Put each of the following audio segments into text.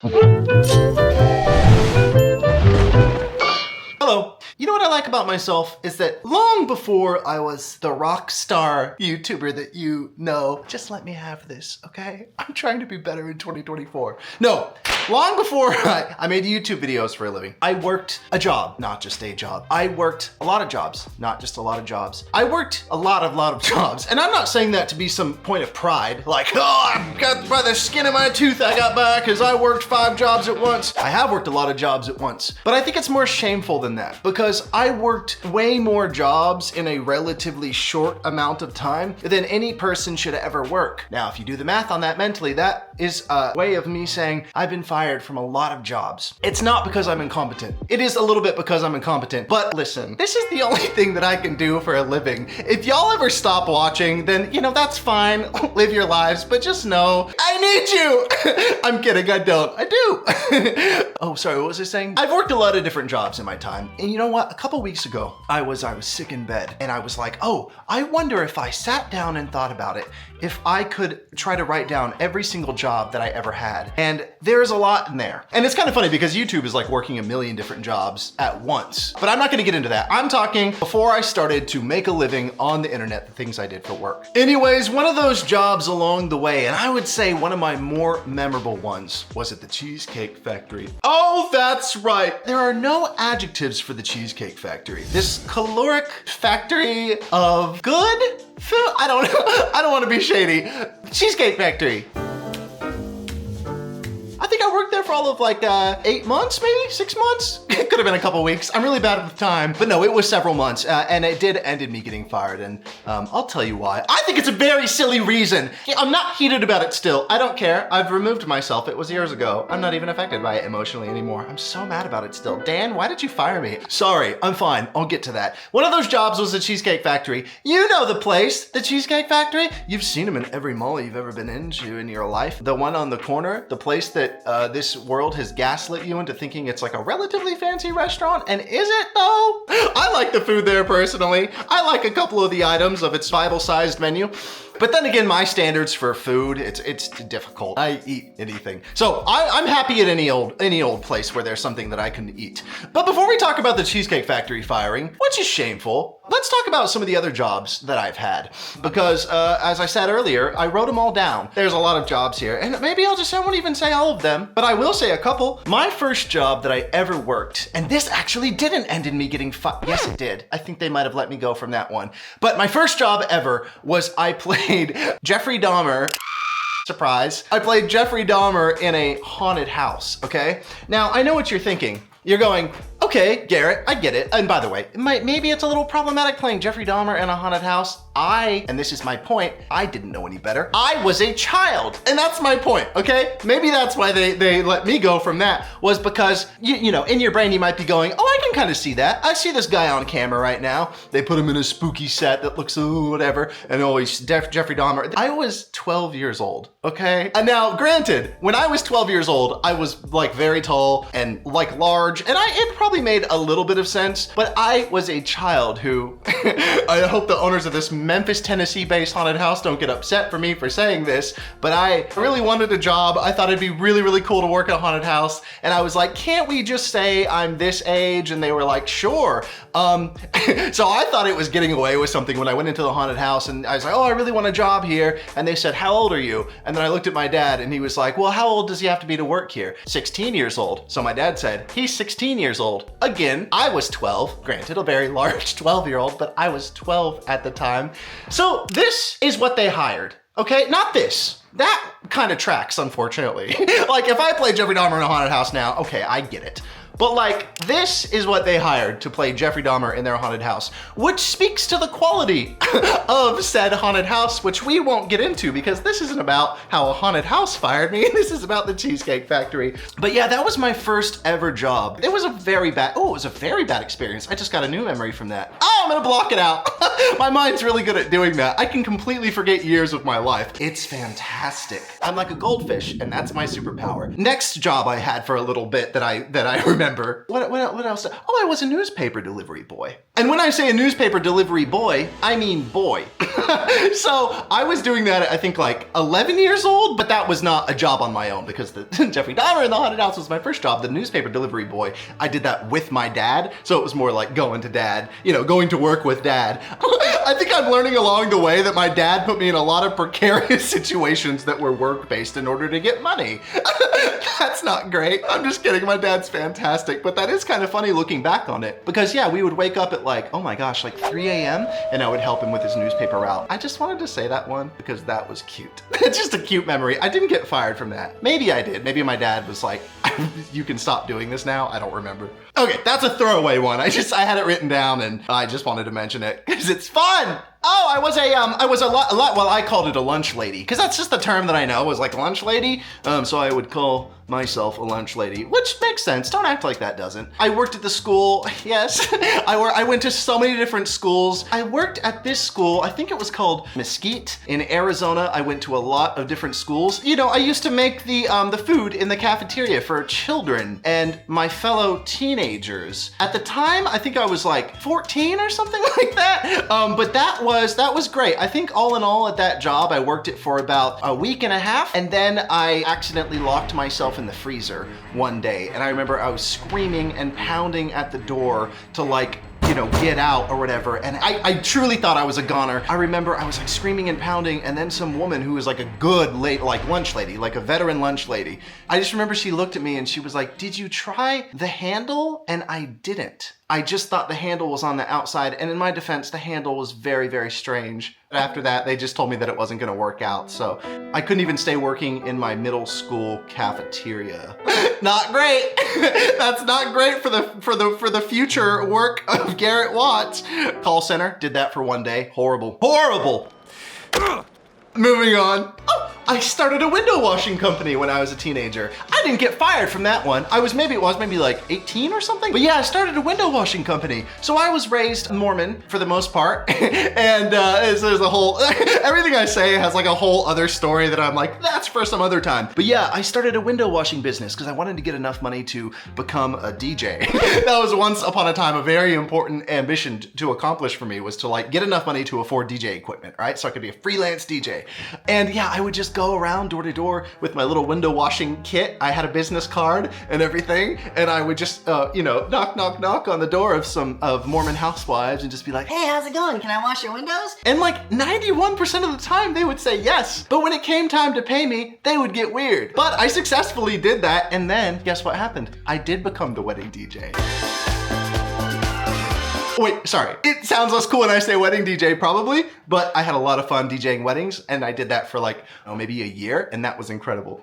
Hello. You know what I like about myself is that long before I was the rock star YouTuber that you know, just let me have this, okay? I'm trying to be better in 2024. No, long before I made YouTube videos for a living, I worked a job, not just a job. I worked a lot of jobs, not just a lot of jobs. I worked a lot of jobs. And I'm not saying that to be some point of pride, like, oh, I've got by the skin of my tooth I got by because I worked 5 jobs at once. I have worked a lot of jobs at once, but I think it's more shameful than that because I worked way more jobs in a relatively short amount of time than any person should ever work. Now, if you do the math on that mentally, that is a way of me saying I've been fired from a lot of jobs. It's not because I'm incompetent. It is a little bit because I'm incompetent, but listen, this is the only thing that I can do for a living. If y'all ever stop watching, then, you know, that's fine. Live your lives, but just know I need you. I'm kidding, I don't. I do. Oh, sorry, what was I saying? I've worked a lot of different jobs in my time, and you know what? A couple weeks ago, I was sick in bed, and I was like, oh, I wonder if I sat down and thought about it, if I could try to write down every single job that I ever had. And there's a lot in there. And it's kind of funny because YouTube is like working a million different jobs at once. But I'm not gonna get into that. I'm talking before I started to make a living on the internet, the things I did for work. Anyways, one of those jobs along the way, and I would say one of my more memorable ones, was at the Cheesecake Factory. Oh, that's right. There are no adjectives for the Cheesecake Factory. This caloric factory of good food. I don't want to be shady. Cheesecake Factory. I think I worked there for all of like 8 months, maybe 6 months. It could have been a couple weeks. I'm really bad at the time, but no, it was several months, and it did end in me getting fired. And I'll tell you why. I think it's a very silly reason. I'm not heated about it still. I don't care. I've removed myself. It was years ago. I'm not even affected by it emotionally anymore. I'm so mad about it still. Dan, why did you fire me? Sorry, I'm fine. I'll get to that. One of those jobs was the Cheesecake Factory. You know the place, the Cheesecake Factory. You've seen them in every mall you've ever been into in your life. The one on the corner, the place that this world has gaslit you into thinking it's like a relatively fancy restaurant, and is it though? I like the food there personally. I like a couple of the items of its Bible-sized menu. But then again, my standards for food, it's difficult. I eat anything. So I'm happy at any old place where there's something that I can eat. But before we talk about the Cheesecake Factory firing, which is shameful, let's talk about some of the other jobs that I've had. Because as I said earlier, I wrote them all down. There's a lot of jobs here, and maybe I won't even say all of them, but I will say a couple. My first job that I ever worked, and this actually didn't end in me getting fired. Yes, it did. I think they might have let me go from that one. But my first job ever was I played Jeffrey Dahmer. Surprise. I played Jeffrey Dahmer in a haunted house, okay? Now, I know what you're thinking. You're going, okay, Garrett, I get it. And by the way, maybe it's a little problematic playing Jeffrey Dahmer in a haunted house. And this is my point, I didn't know any better. I was a child, and that's my point, okay? Maybe that's why they let me go from that, was because, you know, in your brain you might be going, oh, I can kind of see that. I see this guy on camera right now. They put him in a spooky set that looks, whatever, and always Jeffrey Dahmer. I was 12 years old, okay? And now, granted, when I was 12 years old, I was like very tall and like large, and it probably made a little bit of sense, but I was a child who, I hope the owners of this Memphis, Tennessee-based haunted house don't get upset for me for saying this, but I really wanted a job. I thought it'd be really, really cool to work at a haunted house, and I was like, can't we just say I'm this age? And they were like, sure. So I thought it was getting away with something when I went into the haunted house, and I was like, oh, I really want a job here. And they said, how old are you? And then I looked at my dad, and he was like, well, how old does he have to be to work here? 16 years old. So my dad said, he's 16 years old. Again, I was 12, granted a very large 12-year-old, but I was 12 at the time. So this is what they hired, okay? Not this. That kind of tracks, unfortunately. Like if I play Jeffrey Dahmer in a haunted house now, okay, I get it. But like, this is what they hired to play Jeffrey Dahmer in their haunted house, which speaks to the quality of said haunted house, which we won't get into because this isn't about how a haunted house fired me. This is about the Cheesecake Factory. But yeah, that was my first ever job. It was a very bad experience. I just got a new memory from that. Oh, I'm gonna block it out. My mind's really good at doing that. I can completely forget years of my life. It's fantastic. I'm like a goldfish, and that's my superpower. Next job I had for a little bit that I remember. What else? Oh, I was a newspaper delivery boy. And when I say a newspaper delivery boy, I mean boy. So I was doing that, I think like 11 years old, but that was not a job on my own because the Jeffrey Dahmer in the Haunted House was my first job. The newspaper delivery boy, I did that with my dad. So it was more like going to dad, you know, going to work with dad. I think I'm learning along the way that my dad put me in a lot of precarious situations that were work-based in order to get money. That's not great. I'm just kidding. My dad's fantastic, but that is kind of funny looking back on it because yeah, we would wake up at like, oh my gosh, like 3 a.m. and I would help him with his newspaper route. I just wanted to say that one because that was cute. It's just a cute memory. I didn't get fired from that. Maybe I did. Maybe my dad was like, you can stop doing this now. I don't remember. Okay, that's a throwaway one. I had it written down and I just wanted to mention it because it's fun. Oh, I was a lot, well, I called it a lunch lady because that's just the term that I know was like lunch lady. So I would call myself a lunch lady, which makes sense. Don't act like that doesn't. I worked at the school, yes. I went to so many different schools. I worked at this school, I think it was called Mesquite in Arizona. I went to a lot of different schools. You know, I used to make the food in the cafeteria for children and my fellow teenagers. At the time, I think I was like 14 or something like that. But that was great. I think all in all at that job, I worked it for about a week and a half. And then I accidentally locked myself in the freezer one day. And I remember I was screaming and pounding at the door to like, you know, get out or whatever. And I truly thought I was a goner. I remember I was like screaming and pounding and then some woman who was like a good lunch lady, like a veteran lunch lady. I just remember she looked at me and she was like, did you try the handle? And I didn't. I just thought the handle was on the outside. And in my defense, the handle was very, very strange. After that, they just told me that it wasn't gonna work out. So I couldn't even stay working in my middle school cafeteria. Not great. That's not great for the future work of Garrett Watts. Call center, did that for one day. Horrible, horrible. Moving on. Oh, I started a window washing company when I was a teenager. I didn't get fired from that one. I was maybe like 18 or something. But yeah, I started a window washing company. So I was raised Mormon for the most part. And there's a whole, everything I say has like a whole other story that I'm like, that's for some other time. But yeah, I started a window washing business because I wanted to get enough money to become a DJ. That was once upon a time a very important ambition to accomplish for me, was to like get enough money to afford DJ equipment, right? So I could be a freelance DJ. And yeah, I would just go around door to door with my little window washing kit. I had a business card and everything, and I would just, you know, knock on the door of Mormon housewives and just be like, hey, how's it going? Can I wash your windows? And like 91% of the time they would say yes. But when it came time to pay me, they would get weird. But I successfully did that, and then guess what happened? I did become the wedding DJ. Wait, sorry. It sounds less cool when I say wedding DJ probably, but I had a lot of fun DJing weddings, and I did that for like, maybe a year, and that was incredible.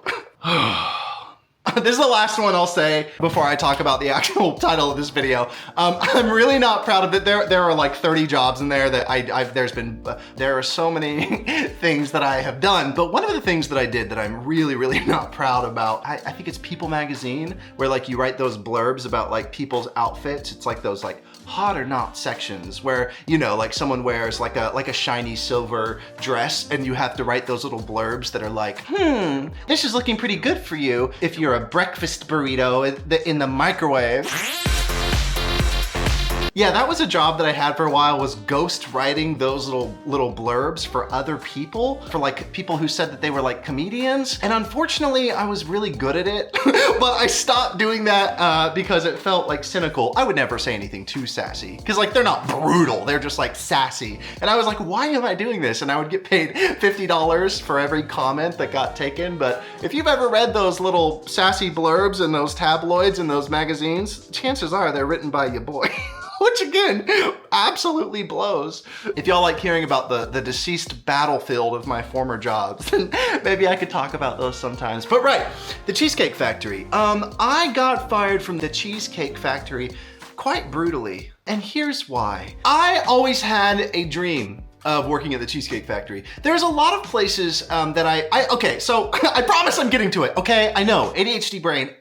This is the last one I'll say before I talk about the actual title of this video. I'm really not proud of it. There are like 30 jobs in there that there are so many things that I have done, but one of the things that I did that I'm really, really not proud about, I think it's People magazine, where like you write those blurbs about like people's outfits. It's like those like hot or not sections where, you know, like someone wears like a shiny silver dress and you have to write those little blurbs that are like, this is looking pretty good for you if you're a breakfast burrito in the microwave. Yeah, that was a job that I had for a while, was ghost writing those little blurbs for other people, for like people who said that they were like comedians. And unfortunately, I was really good at it, but I stopped doing that because it felt like cynical. I would never say anything too sassy, because like they're not brutal, they're just like sassy. And I was like, why am I doing this? And I would get paid $50 for every comment that got taken. But if you've ever read those little sassy blurbs in those tabloids and those magazines, chances are they're written by your boy. Which again, absolutely blows. If y'all like hearing about the deceased battlefield of my former jobs, then maybe I could talk about those sometimes. But right, the Cheesecake Factory. I got fired from the Cheesecake Factory quite brutally, and here's why. I always had a dream of working at the Cheesecake Factory. There's a lot of places that okay, so I promise I'm getting to it, okay? I know, ADHD brain,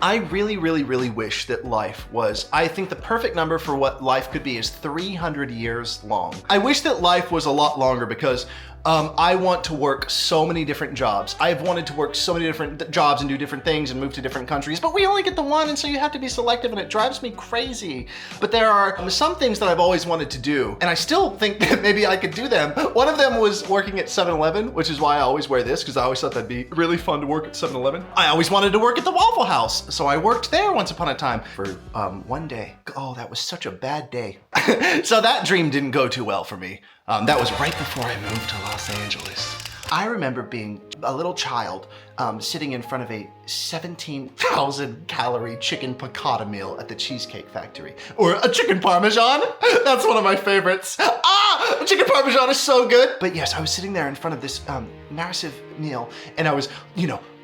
I really, really, really wish that life was, I think the perfect number for what life could be is 300 years long. I wish that life was a lot longer because I want to work so many different jobs. I've wanted to work so many different jobs and do different things and move to different countries, but we only get the one, and so you have to be selective, and it drives me crazy. But there are some things that I've always wanted to do, and I still think that maybe I could do them. One of them was working at 7-Eleven, which is why I always wear this, because I always thought that'd be really fun to work at 7-Eleven. I always wanted to work at the Waffle House, so I worked there once upon a time for one day. Oh, that was such a bad day. So that dream didn't go too well for me. That was right before I moved to Los Angeles. I remember being a little child sitting in front of a 17,000 calorie chicken piccata meal at the Cheesecake Factory. Or a chicken parmesan. That's one of my favorites. Chicken parmesan is so good. But yes, I was sitting there in front of this massive meal, and I was,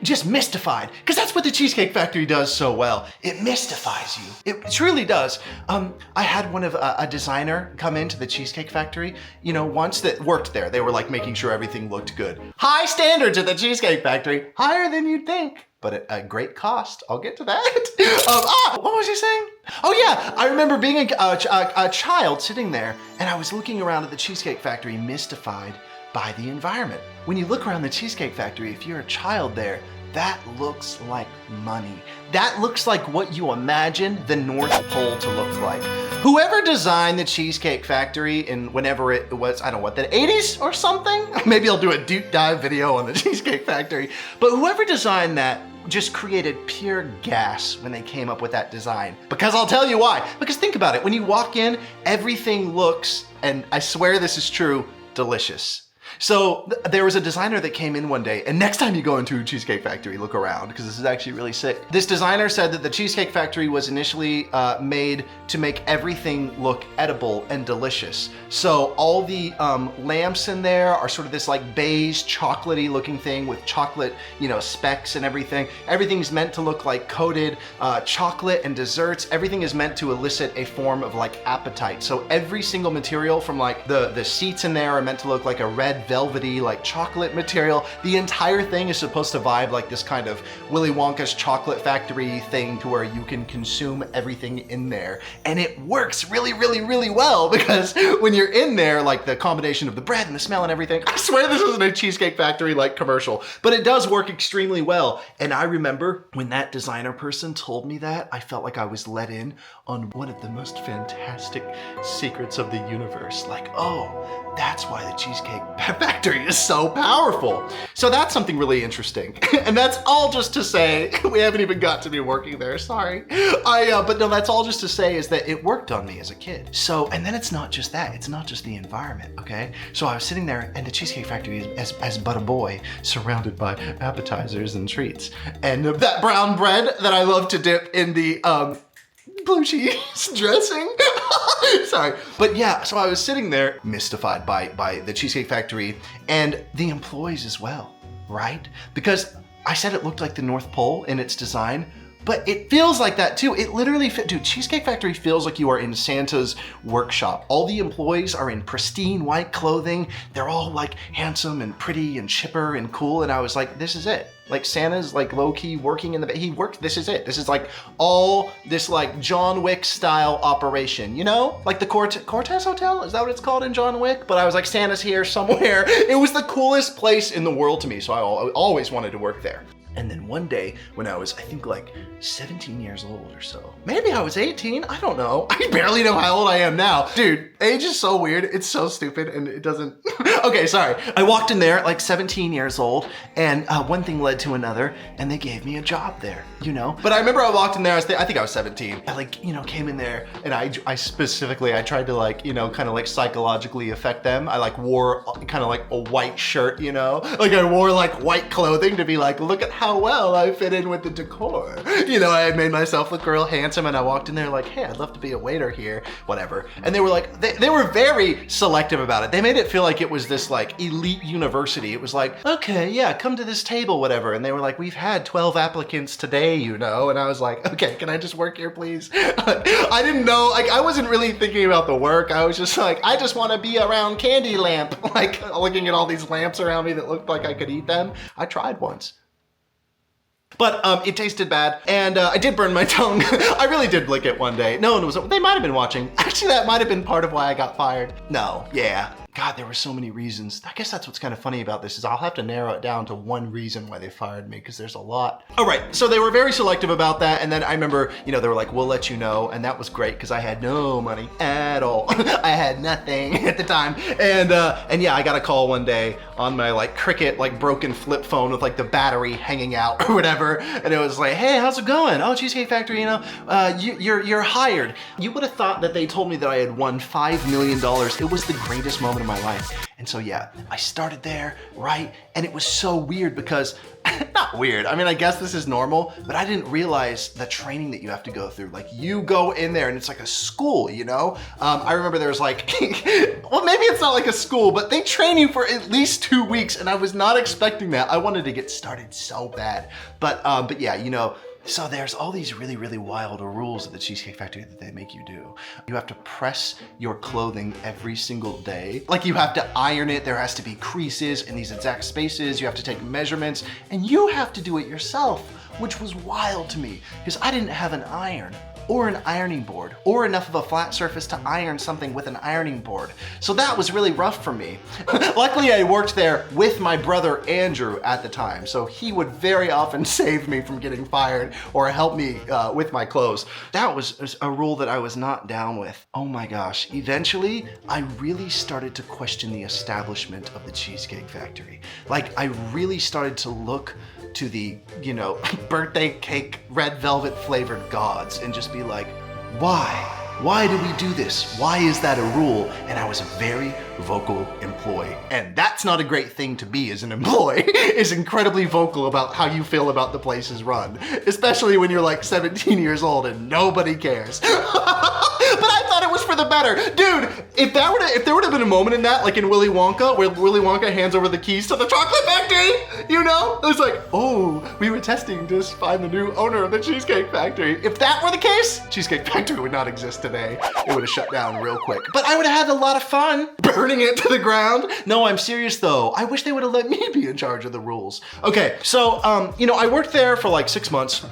just mystified, because that's what the Cheesecake Factory does so well. It mystifies you. It truly does. I had one of a designer come into the Cheesecake Factory, once, that worked there. They were like making sure everything looked good. High standards at the Cheesecake Factory, higher than you'd think, but at a great cost. I'll get to that. What was he saying? Oh yeah, I remember being a child sitting there, and I was looking around at the Cheesecake Factory mystified by the environment. When you look around the Cheesecake Factory, if you're a child there, that looks like money. That looks like what you imagine the North Pole to look like. Whoever designed the Cheesecake Factory in whenever it was, I don't know what, the 80s or something? Maybe I'll do a deep dive video on the Cheesecake Factory. But whoever designed that just created pure gas when they came up with that design. Because I'll tell you why. Because think about it, when you walk in, everything looks, and I swear this is true, delicious. So there was a designer that came in one day, and next time you go into Cheesecake Factory, look around, because this is actually really sick. This designer said that the Cheesecake Factory was initially made to make everything look edible and delicious. So all the lamps in there are sort of this like beige, chocolatey looking thing with chocolate, specks and everything. Everything's meant to look like coated chocolate and desserts. Everything is meant to elicit a form of like appetite. So every single material from like the seats in there are meant to look like a red velvety like chocolate material. The entire thing is supposed to vibe like this kind of Willy Wonka's chocolate factory thing, to where you can consume everything in there. And it works really, really, really well, because when you're in there, like the combination of the bread and the smell and everything, I swear this isn't a Cheesecake Factory like commercial, but it does work extremely well. And I remember when that designer person told me that, I felt like I was let in on one of the most fantastic secrets of the universe. Like, oh, that's why the Cheesecake Factory is so powerful. So that's something really interesting. And that's all just to say, we haven't even got to me working there, sorry. But no, that's all just to say is that it worked on me as a kid. So, and then it's not just that, it's not just the environment, okay? So I was sitting there, and the Cheesecake Factory is as but a boy, surrounded by appetizers and treats. And that brown bread that I love to dip in the blue cheese dressing. Sorry. But yeah, so I was sitting there mystified by the Cheesecake Factory and the employees as well, right? Because I said it looked like the North Pole in its design, but it feels like that too. It literally dude, Cheesecake Factory feels like you are in Santa's workshop. All the employees are in pristine white clothing. They're all like handsome and pretty and chipper and cool. And I was like, this is it. Like Santa's like low-key working in this is it. This is like all this like John Wick style operation, Like the Cortez Hotel, is that what it's called in John Wick? But I was like, Santa's here somewhere. It was the coolest place in the world to me. So I always wanted to work there. And then one day when I was, I think like 17 years old or so, maybe I was 18, I don't know. I barely know how old I am now. Dude, age is so weird. It's so stupid and it doesn't, okay, sorry. I walked in there at like 17 years old and one thing led to another and they gave me a job there, But I remember I walked in there, I think I was 17. I came in there and I specifically, I tried to like, kind of like psychologically affect them. I like wore kind of like a white shirt, Like I wore like white clothing to be like, look at how well I fit in with the decor. I had made myself look real handsome and I walked in there like, hey, I'd love to be a waiter here, whatever. And they were like, they were very selective about it. They made it feel like it was this like elite university. It was like, okay, yeah, come to this table, whatever. And they were like, we've had 12 applicants today, And I was like, okay, can I just work here, please? I didn't know, like I wasn't really thinking about the work. I was just like, I just want to be around candy lamp, like looking at all these lamps around me that looked like I could eat them. I tried once. But it tasted bad, and I did burn my tongue. I really did lick it one day. No one was, they might have been watching. Actually, that might have been part of why I got fired. No, yeah. God, there were so many reasons. I guess that's what's kind of funny about this is I'll have to narrow it down to one reason why they fired me because there's a lot. All right, so they were very selective about that. And then I remember, you know, they were like, we'll let you know. And that was great because I had no money at all. I had nothing at the time. And yeah, I got a call one day on my like Cricket, like broken flip phone with like the battery hanging out or whatever. And it was like, hey, how's it going? Oh, Cheesecake Factory, you know, you're hired. You would have thought that they told me that I had won $5 million. It was the greatest moment of my life. And so yeah, I started there, right? And it was so weird because, not weird, I mean, I guess this is normal, but I didn't realize the training that you have to go through. Like you go in there and it's like a school, you know? I remember there was like, well, maybe it's not like a school, but they train you for at least 2 weeks and I was not expecting that. I wanted to get started so bad. But yeah, you know, so there's all these really, really wild rules at the Cheesecake Factory that they make you do. You have to press your clothing every single day. Like you have to iron it. There has to be creases in these exact spaces. You have to take measurements and you have to do it yourself, which was wild to me because I didn't have an iron or an ironing board or enough of a flat surface to iron something with an ironing board. So that was really rough for me. Luckily, I worked there with my brother Andrew at the time, so he would very often save me from getting fired or help me with my clothes. That was a rule that I was not down with. Oh my gosh. Eventually, I really started to question the establishment of the Cheesecake Factory. Like, I really started to look to the, you know, birthday cake, red velvet flavored gods and just be like, why? Why do we do this? Why is that a rule? And I was a very vocal employee. And that's not a great thing to be as an employee, is incredibly vocal about how you feel about the place is run. Especially when you're like 17 years old and nobody cares. But I thought it was for the better. Dude, if there would have been a moment in that, like in Willy Wonka, where Willy Wonka hands over the keys to the chocolate factory, you know? It was like, oh, we were testing to find the new owner of the Cheesecake Factory. If that were the case, Cheesecake Factory would not exist today. It would have shut down real quick. But I would have had a lot of fun burning it to the ground. No, I'm serious though. I wish they would have let me be in charge of the rules. Okay, so, you know, I worked there for like 6 months.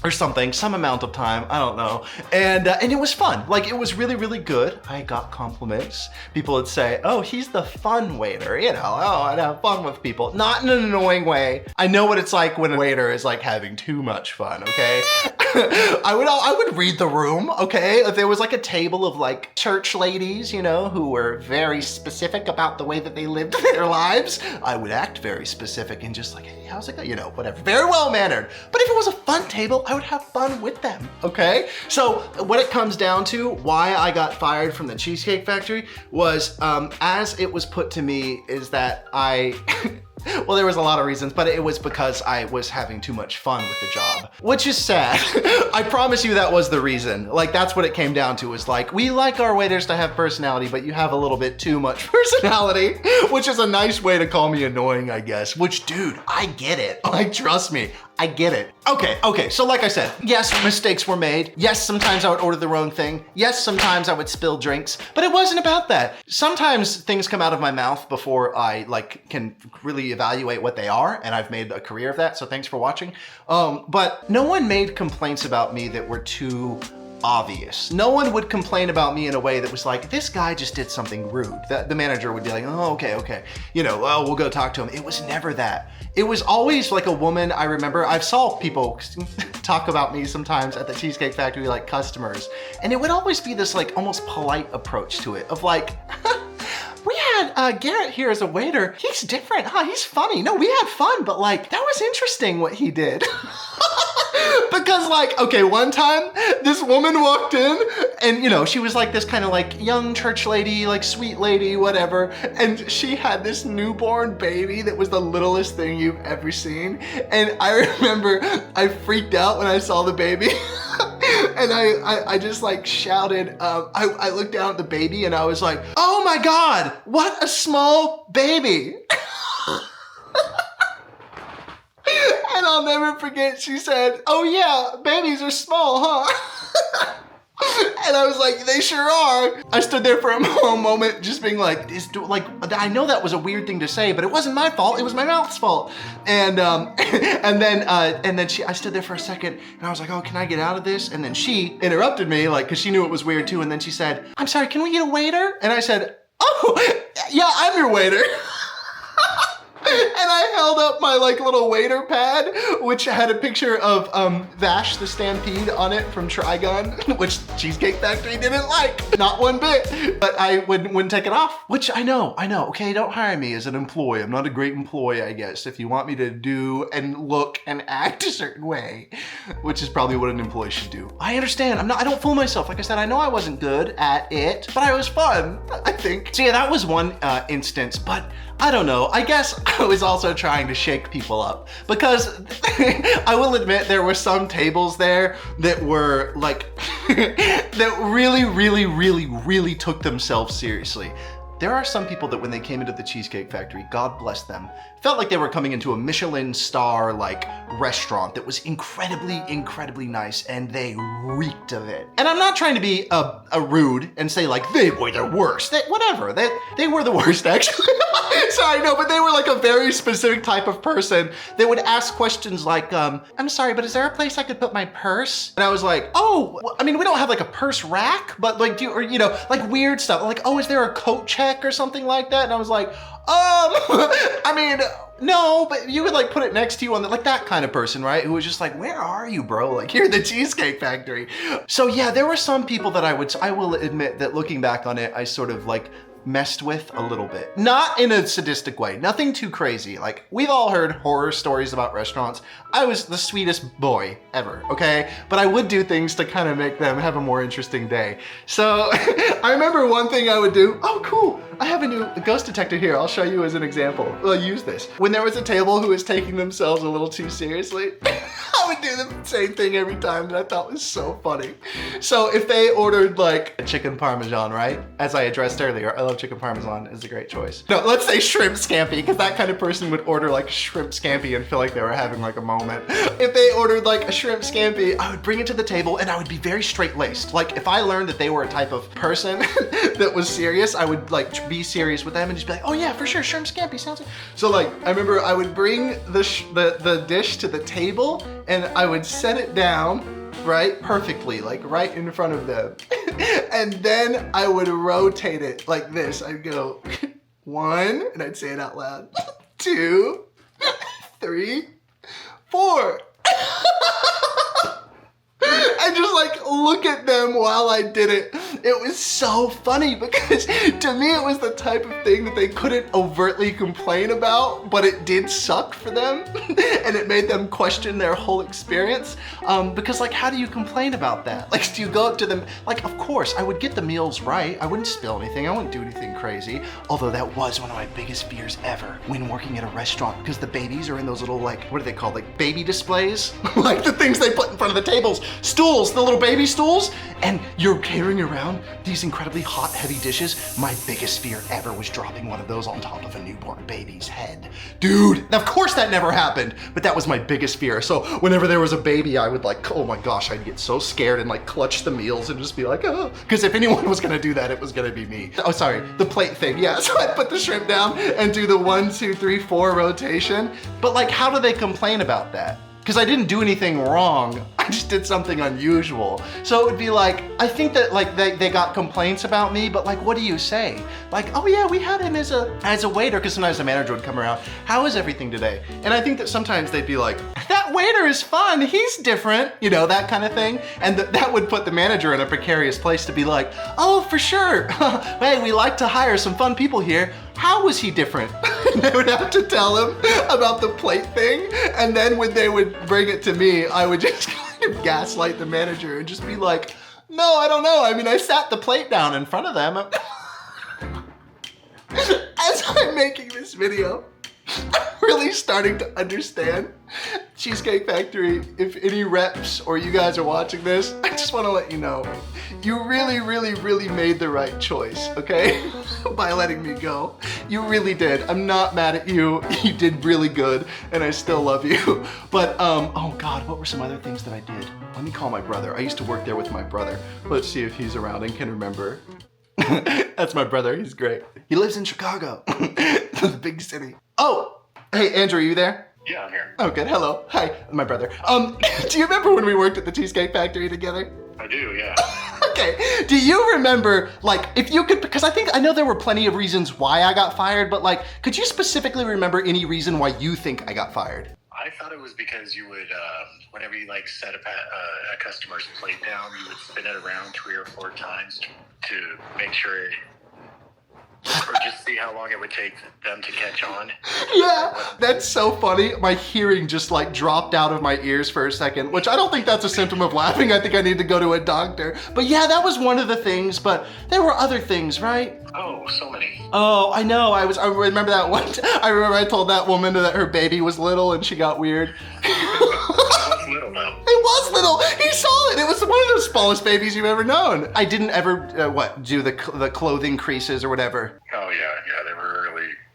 Or something, some amount of time, I don't know. And it was fun. Like, it was really, really good. I got compliments. People would say, oh, he's the fun waiter, you know, oh, I'd have fun with people. Not in an annoying way. I know what it's like when a waiter is like having too much fun, okay? I would read the room, okay? If there was like a table of like church ladies, you know, who were very specific about the way that they lived their lives, I would act very specific and just like, hey, how's it going? You know, whatever, very well mannered. But if it was a fun table, I would have fun with them, okay? So what it comes down to, why I got fired from the Cheesecake Factory was, as it was put to me, is that well, there was a lot of reasons, but it was because I was having too much fun with the job, which is sad. I promise you that was the reason. Like, that's what it came down to, is like, we like our waiters to have personality, but you have a little bit too much personality, which is a nice way to call me annoying, I guess, which, dude, I get it. Like, trust me, I get it. Okay, so like I said, yes, mistakes were made. Yes, sometimes I would order the wrong thing. Yes, sometimes I would spill drinks, but it wasn't about that. Sometimes things come out of my mouth before I like can really evaluate what they are, and I've made a career of that, so thanks for watching. But no one made complaints about me that were too obvious. No one would complain about me in a way that was like, this guy just did something rude. The manager would be like, oh, okay. You know, oh, we'll go talk to him. It was never that. It was always like a woman. I remember I've saw people talk about me sometimes at the Cheesecake Factory, like customers, and it would always be this like almost polite approach to it of like, we had Garrett here as a waiter. He's different, huh? He's funny. No, we had fun, but like, that was interesting what he did. Because like, okay, one time this woman walked in and, you know, she was like this kind of like young church lady, like sweet lady, whatever. And she had this newborn baby that was the littlest thing you've ever seen. And I remember I freaked out when I saw the baby. And I just like shouted, I looked down at the baby and I was like, oh my God, what a small baby. And I'll never forget, she said, oh yeah, babies are small, huh? And I was like, they sure are. I stood there for a moment just being like, I know that was a weird thing to say, but it wasn't my fault. It was my mouth's fault. And then I stood there for a second and I was like, oh, can I get out of this? And then she interrupted me, like, cause she knew it was weird too. And then she said, I'm sorry, can we get a waiter? And I said, oh, yeah, I'm your waiter. And I held up my like little waiter pad, which had a picture of Vash the Stampede on it from Trigun, which Cheesecake Factory didn't like, not one bit. But I wouldn't take it off, which I know. Okay, don't hire me as an employee. I'm not a great employee, I guess, if you want me to do and look and act a certain way, which is probably what an employee should do. I understand. I don't fool myself. Like I said, I know I wasn't good at it, but I was fun, I think. So yeah, that was one instance, but I don't know. I guess I was also trying to shake people up because I will admit there were some tables there that were like, that really took themselves seriously. There are some people that when they came into the Cheesecake Factory, God bless them, felt like they were coming into a Michelin star like restaurant that was incredibly nice, and they reeked of it. And I'm not trying to be a rude and say like they were the worst. They were the worst actually. Sorry, no, but they were like a very specific type of person that would ask questions like, I'm sorry, but is there a place I could put my purse? And I was like, oh, I mean, we don't have like a purse rack, but like, like weird stuff. Like, oh, is there a coat check or something like that? And I was like, I mean, no, but you would like put it next to you on like that kind of person, right? Who was just like, where are you, bro? Like, you're the Cheesecake Factory. So yeah, there were some people that I will admit that looking back on it, I sort of like messed with a little bit. Not in a sadistic way, nothing too crazy. Like, we've all heard horror stories about restaurants. I was the sweetest boy ever, okay? But I would do things to kind of make them have a more interesting day. So I remember one thing I would do, oh cool, I have a new ghost detector here. I'll show you as an example. I'll use this. When there was a table who was taking themselves a little too seriously, I would do the same thing every time that I thought was so funny. So if they ordered like a chicken parmesan, right? As I addressed earlier, I love chicken parmesan, is a great choice. No, let's say shrimp scampi, because that kind of person would order like shrimp scampi and feel like they were having like a moment. If they ordered like a shrimp scampi, I would bring it to the table and I would be very straight-laced. Like if I learned that they were a type of person that was serious, I would like be serious with them and just be like, oh yeah, for sure, shrimp scampi sounds good. So like, I remember I would bring the dish to the table and I would set it down, right, perfectly, like right in front of them. And then I would rotate it like this. I'd go 1, and I'd say it out loud, 2, 3, 4. And just like look at them while I did it. It was so funny because to me it was the type of thing that they couldn't overtly complain about, but it did suck for them and it made them question their whole experience. Because like, how do you complain about that? Like, do you go up to them? Like, of course, I would get the meals right. I wouldn't spill anything. I wouldn't do anything crazy. Although that was one of my biggest fears ever when working at a restaurant, because the babies are in those little like, what are they called? Like baby displays? Like the things they put in front of the tables. Stools, the little baby stools, and you're carrying around these incredibly hot, heavy dishes. My biggest fear ever was dropping one of those on top of a newborn baby's head. Dude, of course that never happened, but that was my biggest fear. So whenever there was a baby, I would like, oh my gosh, I'd get so scared and like clutch the meals and just be like, oh, because if anyone was gonna do that, it was gonna be me. Oh, sorry, the plate thing, yeah. So I'd put the shrimp down and do the 1, 2, 3, 4 rotation. But like, how do they complain about that? Because I didn't do anything wrong. I just did something unusual. So it would be like, I think that like they got complaints about me, but like, what do you say? Like, oh yeah, we had him as a waiter, because sometimes the manager would come around, how is everything today? And I think that sometimes they'd be like, that waiter is fun, he's different, you know, that kind of thing. And that would put the manager in a precarious place to be like, oh, for sure. Hey, we like to hire some fun people here. How was he different? They would have to tell him about the plate thing. And then when they would bring it to me, I would just kind of gaslight the manager and just be like, no, I don't know. I mean, I sat the plate down in front of them. As I'm making this video, really starting to understand. Cheesecake Factory, if any reps or you guys are watching this, I just want to let you know, you really, really, really made the right choice, okay? By letting me go. You really did. I'm not mad at you. You did really good, and I still love you. But, oh God, what were some other things that I did? Let me call my brother. I used to work there with my brother. Let's see if he's around and can remember. That's my brother. He's great. He lives in Chicago, the big city. Oh, hey, Andrew, are you there? Yeah, I'm here. Oh, good. Hello. Hi, my brother. Do you remember when we worked at the Cheesecake Factory together? I do, yeah. Okay. Do you remember, like, if you could, because I know there were plenty of reasons why I got fired, but like, could you specifically remember any reason why you think I got fired? I thought it was because you would, whenever you like set a customer's plate down, you would spin it around 3 or 4 times to make sure, or just see how long it would take them to catch on. Yeah, that's so funny. My hearing just like dropped out of my ears for a second, which I don't think that's a symptom of laughing. I think I need to go to a doctor. But yeah, that was one of the things, but there were other things, right? Oh, so many. Oh, I know. I remember that one. I remember I told that woman that her baby was little and she got weird. It was little, though. It was little. He saw it. It was one of the smallest babies you've ever known. I didn't ever, do the clothing creases or whatever. Oh, yeah,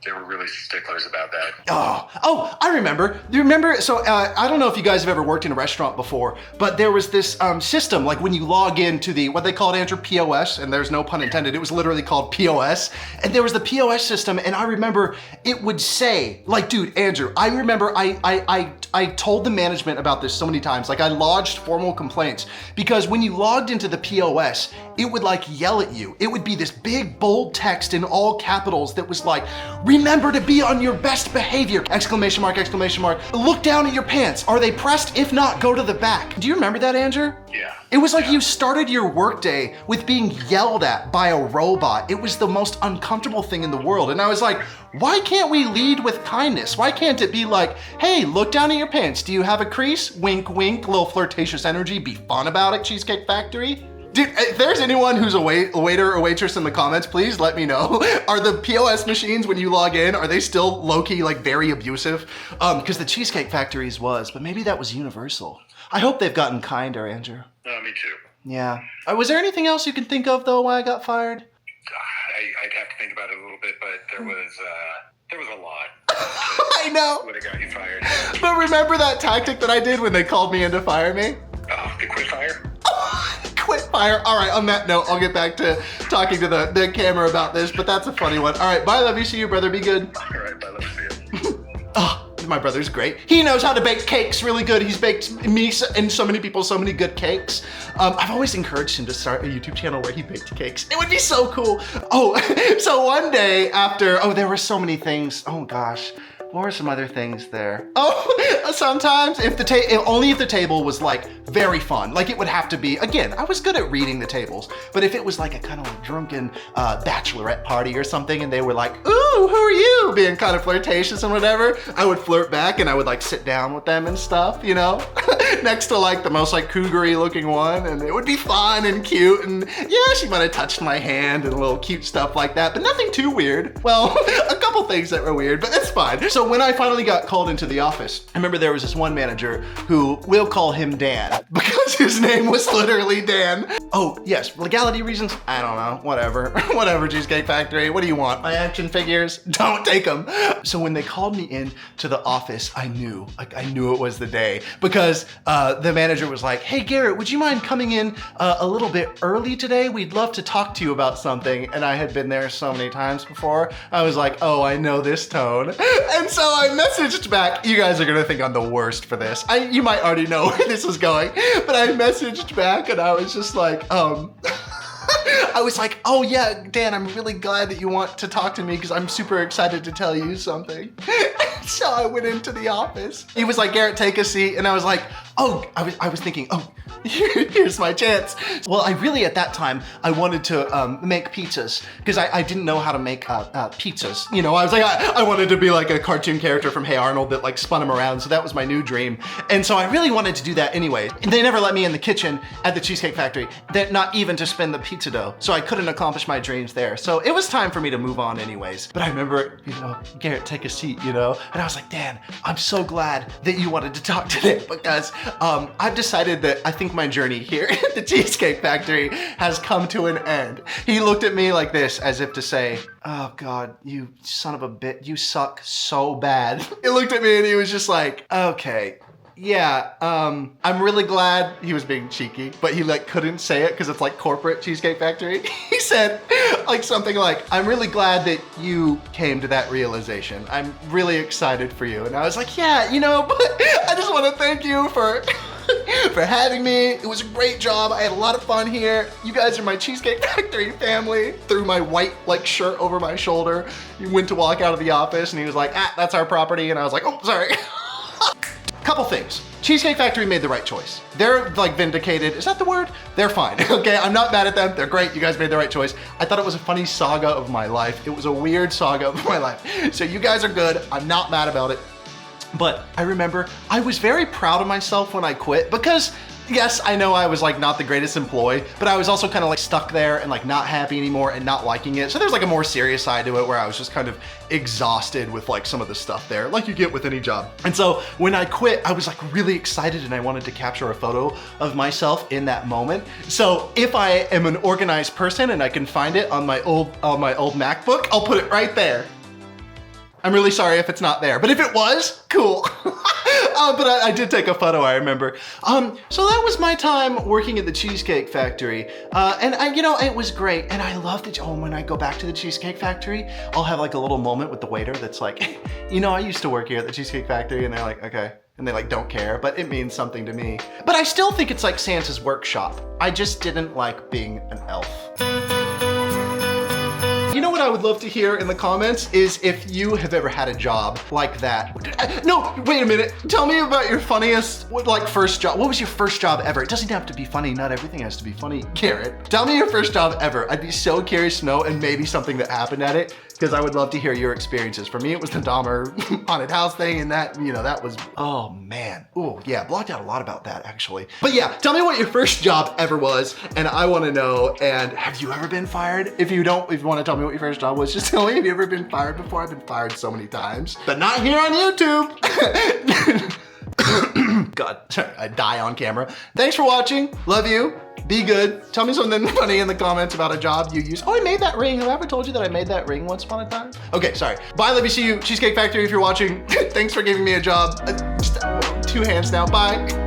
they were really sticklers about that. Oh, I remember. Do you remember? So I don't know if you guys have ever worked in a restaurant before, but there was this system, like when you log into the, what they called, Andrew, POS, and there's no pun intended, it was literally called POS, and there was the POS system, and I remember it would say, like, dude, Andrew, I remember I told the management about this so many times, like I lodged formal complaints, because when you logged into the POS, it would like yell at you. It would be this big bold text in all capitals that was like, remember to be on your best behavior, exclamation mark, exclamation mark. Look down at your pants. Are they pressed? If not, go to the back. Do you remember that, Andrew? Yeah. It was like you started your workday with being yelled at by a robot. It was the most uncomfortable thing in the world. And I was like, why can't we lead with kindness? Why can't it be like, hey, look down at your pants. Do you have a crease? Wink, wink, little flirtatious energy. Be fun about it, Cheesecake Factory. Dude, if there's anyone who's a waiter or waitress in the comments, please let me know. Are the POS machines, when you log in, are they still low-key, like, very abusive? Because the Cheesecake Factory's was, but maybe that was universal. I hope they've gotten kinder, Andrew. Me too. Yeah. Was there anything else you can think of, though, why I got fired? I'd have to think about it a little bit, but there was a lot. I know. Would have got you fired. But remember that tactic that I did when they called me in to fire me? Oh, the quick fire? Quit fire. All right, on that note, I'll get back to talking to the camera about this, but that's a funny one. All right, bye, love you, see you, brother, be good. All right, bye, love you, see you. Oh, my brother's great. He knows how to bake cakes really good. He's baked me and so many people so many good cakes. I've always encouraged him to start a YouTube channel where he baked cakes. It would be so cool. Oh, so one day after, there were so many things. Oh gosh. What were some other things there? Oh, sometimes only if the table was like very fun. Like it would have to be, again, I was good at reading the tables, but if it was like a kind of like drunken bachelorette party or something and they were like, ooh, who are you? Being kind of flirtatious and whatever, I would flirt back and I would like sit down with them and stuff, you know? Next to like the most like cougar-y looking one, and it would be fun and cute, and yeah, she might have touched my hand and a little cute stuff like that, but nothing too weird. Well, a couple things that were weird, but it's fine. So when I finally got called into the office, I remember there was this one manager who, we'll call him Dan, because his name was literally Dan. Oh, yes, legality reasons? I don't know, whatever. Whatever, Cheesecake Factory, what do you want? My action figures? Don't take them. So when they called me in to the office, I knew it was the day, because the manager was like, hey Garrett, would you mind coming in a little bit early today? We'd love to talk to you about something. And I had been there so many times before. I was like, oh, I know this tone. And so I messaged back. You guys are gonna think I'm the worst for this. You might already know where this is going, but I messaged back and I was just like, I was like, oh yeah, Dan, I'm really glad that you want to talk to me because I'm super excited to tell you something. So I went into the office. He was like, Garrett, take a seat. And I was like, Oh, I was thinking, oh, here's my chance. Well, I really, at that time, I wanted to make pizzas because I didn't know how to make pizzas. You know, I was like, I wanted to be like a cartoon character from Hey Arnold that like spun them around. So that was my new dream. And so I really wanted to do that anyway. And they never let me in the kitchen at the Cheesecake Factory, not even to spin the pizza dough. So I couldn't accomplish my dreams there. So it was time for me to move on anyways. But I remember, you know, Garrett, take a seat, you know? And I was like, Dan, I'm so glad that you wanted to talk today because I've decided that I think my journey here at the Cheesecake Factory has come to an end. He looked at me like this as if to say, oh God, you son of a bitch, you suck so bad. He looked at me and he was just like, okay. Yeah, I'm really glad he was being cheeky, but he like couldn't say it because it's like corporate Cheesecake Factory. He said like something like, I'm really glad that you came to that realization. I'm really excited for you. And I was like, yeah, you know, but I just want to thank you for having me. It was a great job. I had a lot of fun here. You guys are my Cheesecake Factory family. Threw my white like shirt over my shoulder. He went to walk out of the office and he was like, that's our property. And I was like, oh, sorry. Couple things. Cheesecake Factory made the right choice. They're like vindicated. Is that the word? They're fine. Okay, I'm not mad at them. They're great. You guys made the right choice. I thought it was a funny saga of my life. It was a weird saga of my life. So you guys are good. I'm not mad about it. But I remember I was very proud of myself when I quit because yes, I know I was like not the greatest employee, but I was also kind of like stuck there and like not happy anymore and not liking it. So there's like a more serious side to it where I was just kind of exhausted with like some of the stuff there, like you get with any job. And so when I quit, I was like really excited and I wanted to capture a photo of myself in that moment. So if I am an organized person and I can find it on my old MacBook, I'll put it right there. I'm really sorry if it's not there, but if it was, cool. But I did take a photo, I remember. So that was my time working at the Cheesecake Factory. And you know, it was great. And I loved it. Oh, when I go back to the Cheesecake Factory, I'll have like a little moment with the waiter that's like, you know, I used to work here at the Cheesecake Factory, and they're like, okay. And they like don't care, but it means something to me. But I still think it's like Santa's workshop. I just didn't like being an elf. You know what I would love to hear in the comments is if you have ever had a job like that. No, wait a minute. Tell me about your funniest, like first job. What was your first job ever? It doesn't have to be funny. Not everything has to be funny. Garrett, tell me your first job ever. I'd be so curious to know, and maybe something that happened at it, because I would love to hear your experiences. For me, it was the Dahmer haunted house thing, and that, you know, that was, oh man. Oh yeah, blogged out a lot about that actually. But yeah, tell me what your first job ever was, and I wanna know, and have you ever been fired? If you wanna tell me what your first job was, just tell me, have you ever been fired before? I've been fired so many times, but not here on YouTube. God, sorry, I die on camera. Thanks for watching, love you. Be good. Tell me something funny in the comments about a job you use. Oh, I made that ring. Have I ever told you that I made that ring once upon a time? Okay, sorry. Bye, let me see you. Cheesecake Factory, if you're watching. Thanks for giving me a job. Just 2 hands now, bye.